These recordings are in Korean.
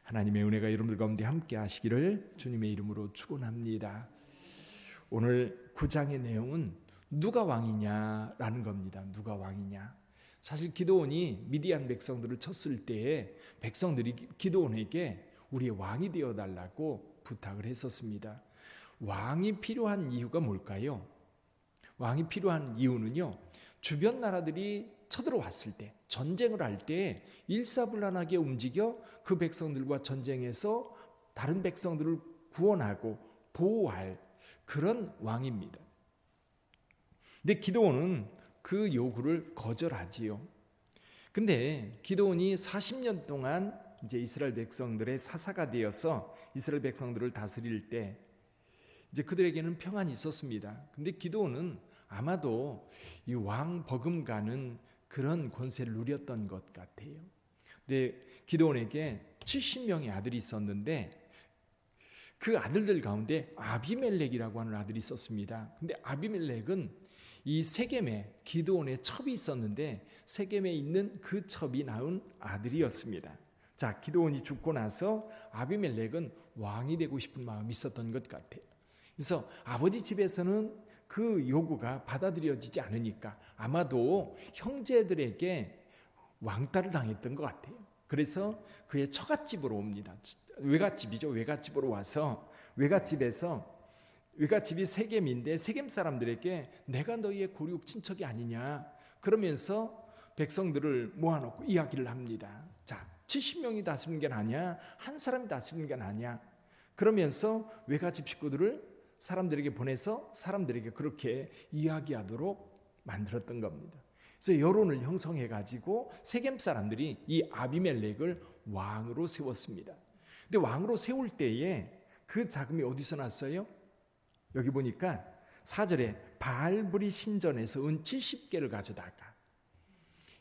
하나님의 은혜가 여러분들 가운데 함께 하시기를 주님의 이름으로 축원합니다. 오늘 9장의 내용은 누가 왕이냐라는 겁니다. 누가 왕이냐. 사실 기드온이 미디안 백성들을 쳤을 때에 백성들이 기드온에게 우리의 왕이 되어달라고 부탁을 했었습니다. 왕이 필요한 이유가 뭘까요? 왕이 필요한 이유는요, 주변 나라들이 쳐들어왔을 때, 전쟁을 할 때 일사불란하게 움직여 그 백성들과 전쟁에서 다른 백성들을 구원하고 보호할 그런 왕입니다. 근데 기드온은 그 요구를 거절하지요. 근데 기드온이 40년 동안 이제 이스라엘 백성들의 사사가 되어서 이스라엘 백성들을 다스릴 때 이제 그들에게는 평안이 있었습니다. 근데 기드온은 아마도 이 왕 버금가는 그런 권세를 누렸던 것 같아요. 근데 기드온에게 70명의 아들이 있었는데 그 아들들 가운데 아비멜렉이라고 하는 아들이 있었습니다. 근데 아비멜렉은 이 세겜에 기드온의 첩이 있었는데 세겜에 있는 그 첩이 낳은 아들이었습니다. 자, 기드온이 죽고 나서 아비멜렉은 왕이 되고 싶은 마음이 있었던 것 같아요. 그래서 아버지 집에서는 그 요구가 받아들여지지 않으니까 아마도 형제들에게 왕따를 당했던 것 같아요. 그래서 그의 처갓집으로 옵니다. 외갓집이죠. 외갓집으로 와서 외갓집이 세겜인데 세겜 사람들에게 내가 너희의 고륙 친척이 아니냐 그러면서 백성들을 모아놓고 이야기를 합니다. 자, 70명이 다스리는 게 아니야, 한 사람이 다스리는 게 아니야. 그러면서 외갓집 식구들을 사람들에게 보내서 사람들에게 그렇게 이야기하도록 만들었던 겁니다. 그래서 여론을 형성해 가지고 세겜 사람들이 이 아비멜렉을 왕으로 세웠습니다. 근데 왕으로 세울 때에 그 자금이 어디서 났어요? 여기 보니까 4절에 바알브리 신전에서 은 70개를 가져다가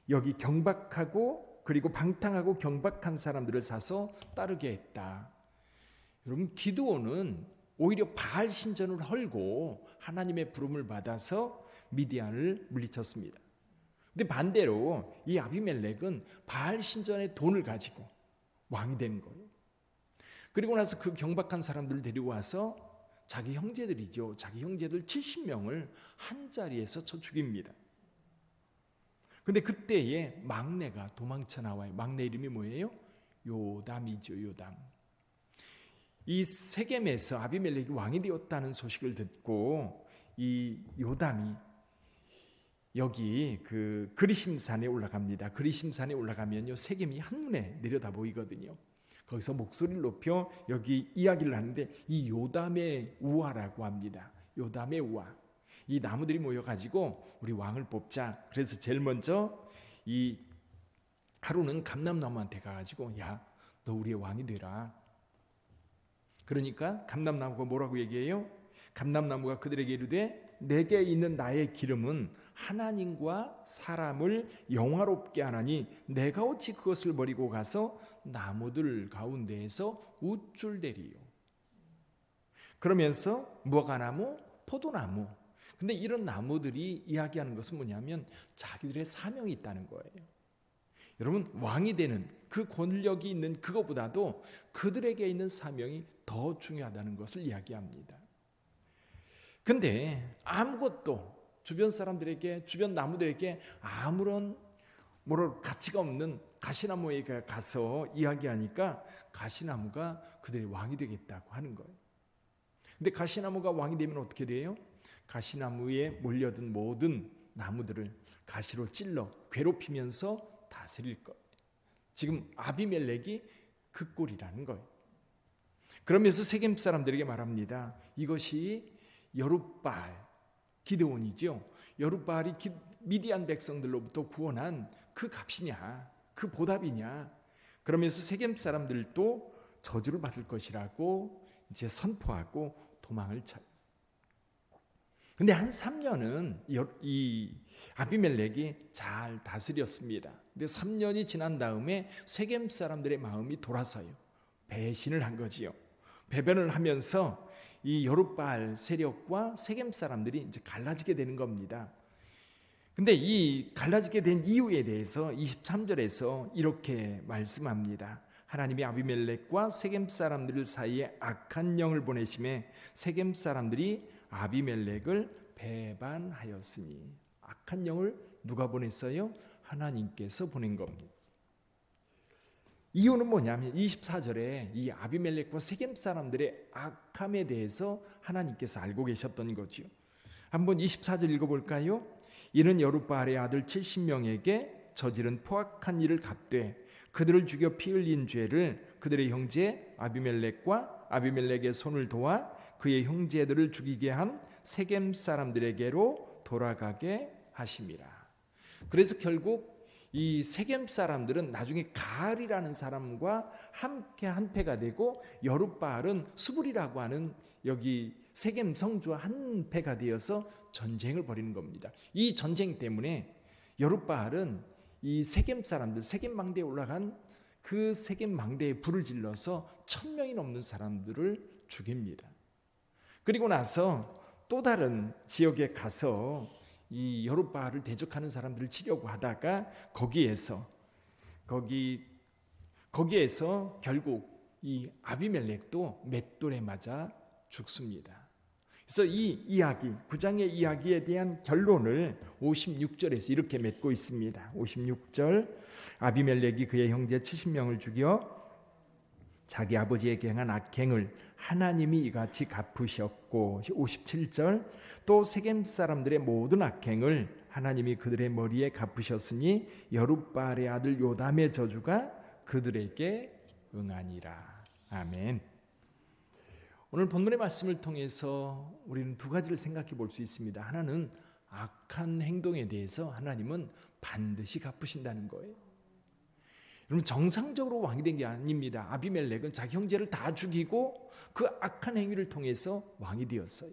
여기 경박하고 그리고 방탕하고 경박한 사람들을 사서 따르게 했다. 여러분, 기드온은 오히려 바알 신전을 헐고 하나님의 부름을 받아서 미디안을 물리쳤습니다. 근데 반대로 이 아비멜렉은 바알 신전의 돈을 가지고 왕이 된 거예요. 그리고 나서 그 경박한 사람들을 데리고 와서 자기 형제들이죠. 자기 형제들 70명을 한 자리에서 쳐 죽입니다. 근데 그때에 막내가 도망쳐 나와요. 막내 이름이 뭐예요? 요담이죠. 요담. 이 세겜에서 아비멜렉이 왕이 되었다는 소식을 듣고 이 요담이 여기 그 그리심산에 올라갑니다. 그리심산에 올라가면요 세겜이 한눈에 내려다 보이거든요. 거기서 목소리를 높여 여기 이야기를 하는데 이 요담의 우화라고 합니다. 요담의 우화. 이 나무들이 모여가지고 우리 왕을 뽑자. 그래서 제일 먼저 이 하루는 감람나무한테 가가지고 야, 너 우리의 왕이 되라. 그러니까 감람나무가 뭐라고 얘기해요? 감람나무가 그들에게 이르되 내게 있는 나의 기름은 하나님과 사람을 영화롭게 하나니 내가 어찌 그것을 버리고 가서 나무들 가운데에서 우쭐대리요. 그러면서 무화과나무, 포도나무. 근데 이런 나무들이 이야기하는 것은 뭐냐면 자기들의 사명이 있다는 거예요. 여러분, 왕이 되는 그 권력이 있는 그거보다도 그들에게 있는 사명이 더 중요하다는 것을 이야기합니다. 근데 아무것도 주변 사람들에게, 주변 나무들에게 아무런 가치가 없는 가시나무에 가서 이야기하니까 가시나무가 그들의 왕이 되겠다고 하는 거예요. 근데 가시나무가 왕이 되면 어떻게 돼요? 가시나무에 몰려든 모든 나무들을 가시로 찔러 괴롭히면서 다스릴 거예요. 지금 아비멜렉이 그 꼴이라는 거예요. 그러면서 세겜 사람들에게 말합니다. 이것이 여룻바알, 기드온이죠. 여룻바알이 미디안 백성들로부터 구원한 그 값이냐, 그 보답이냐. 그러면서 세겜 사람들도 저주를 받을 것이라고 이제 선포하고 도망을 쳐요. 근데 한 3년은 이 아비멜렉이 잘 다스렸습니다. 근데 3년이 지난 다음에 세겜 사람들의 마음이 돌아서요. 배신을 한 거지요. 배변을 하면서 이 여룻바알 세력과 세겜 사람들이 이제 갈라지게 되는 겁니다. 근데 이 갈라지게 된 이유에 대해서 23절에서 이렇게 말씀합니다. 하나님이 아비멜렉과 세겜 사람들 사이에 악한 영을 보내심에 세겜 사람들이 아비멜렉을 배반하였으니. 악한 영을 누가 보냈어요? 하나님께서 보낸 겁니다. 이유는 뭐냐면 24절에 이 아비멜렉과 세겜 사람들의 악함에 대해서 하나님께서 알고 계셨던 거죠. 한번 24절 읽어볼까요? 이는 여룻바알의 아들 70명에게 저지른 포악한 일을 갚되 그들을 죽여 피 흘린 죄를 그들의 형제 아비멜렉과 아비멜렉의 손을 도와 그의 형제들을 죽이게 한 세겜 사람들에게로 돌아가게 하심이라. 그래서 결국 이 세겜 사람들은 나중에 가알이라는 사람과 함께 한패가 되고 여룻바알은 수불이라고 하는 여기 세겜 성주와 한패가 되어서 전쟁을 벌이는 겁니다. 이 전쟁 때문에 여룻바알은 이 세겜 사람들, 세겜 망대에 올라간 그 세겜 망대에 불을 질러서 1000명이 넘는 사람들을 죽입니다. 그리고 나서 또 다른 지역에 가서 이 여룻바알을 대적하는 사람들을 치려고 하다가 거기에서 결국 이 아비멜렉도 맷돌에 맞아 죽습니다. 그래서 이 이야기, 9장의 이야기에 대한 결론을 56절에서 이렇게 맺고 있습니다. 56절, 아비멜렉이 그의 형제 70명을 죽여 자기 아버지에게 행한 악행을 하나님이 이같이 갚으셨고, 57절, 또 세겜 사람들의 모든 악행을 하나님이 그들의 머리에 갚으셨으니 여룻바알의 아들 요담의 저주가 그들에게 응하니라. 아멘. 오늘 본문의 말씀을 통해서 우리는 두 가지를 생각해 볼 수 있습니다. 하나는 악한 행동에 대해서 하나님은 반드시 갚으신다는 거예요. 여러분, 정상적으로 왕이 된 게 아닙니다. 아비멜렉은 자기 형제를 다 죽이고 그 악한 행위를 통해서 왕이 되었어요.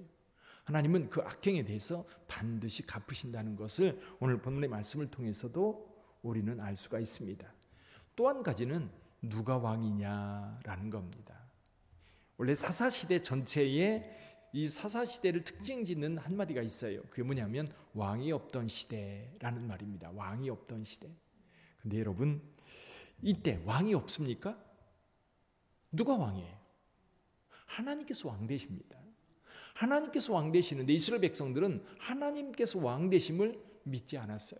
하나님은 그 악행에 대해서 반드시 갚으신다는 것을 오늘 본문의 말씀을 통해서도 우리는 알 수가 있습니다. 또 한 가지는 누가 왕이냐라는 겁니다. 원래 사사시대 전체에 이 사사시대를 특징짓는 한마디가 있어요. 그게 뭐냐면 왕이 없던 시대라는 말입니다. 왕이 없던 시대. 근데 여러분, 이때 왕이 없습니까? 누가 왕이에요? 하나님께서 왕 되십니다. 하나님께서 왕 되시는데 이스라엘 백성들은 하나님께서 왕 되심을 믿지 않았어요.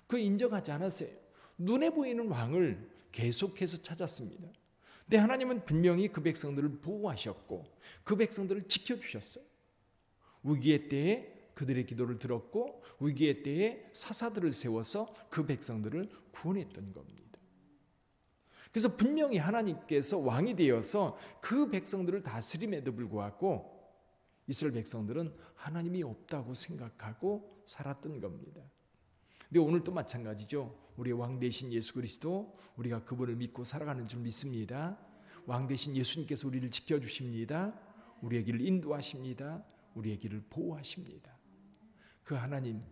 그 인정하지 않았어요. 눈에 보이는 왕을 계속해서 찾았습니다. 근데 하나님은 분명히 그 백성들을 보호하셨고 그 백성들을 지켜주셨어요. 위기의 때에 그들의 기도를 들었고 위기의 때에 사사들을 세워서 그 백성들을 구원했던 겁니다. 그래서 분명히 하나님께서 왕이 되어서 그 백성들을 다스림에도 불구하고 이스라엘 백성들은 하나님이 없다고 생각하고 살았던 겁니다. 근데 오늘도 마찬가지죠. 우리의 왕 되신 예수 그리스도, 우리가 그분을 믿고 살아가는 줄 믿습니다. 왕 되신 예수님께서 우리를 지켜주십니다. 우리의 길을 인도하십니다. 우리의 길을 보호하십니다. 그 하나님,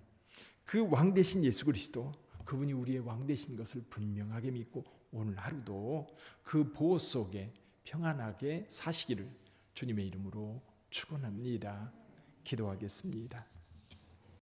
그 왕 되신 예수 그리스도, 그분이 우리의 왕 되신 것을 분명하게 믿고 오늘 하루도 그 보호 속에 평안하게 사시기를 주님의 이름으로 축원합니다. 기도하겠습니다.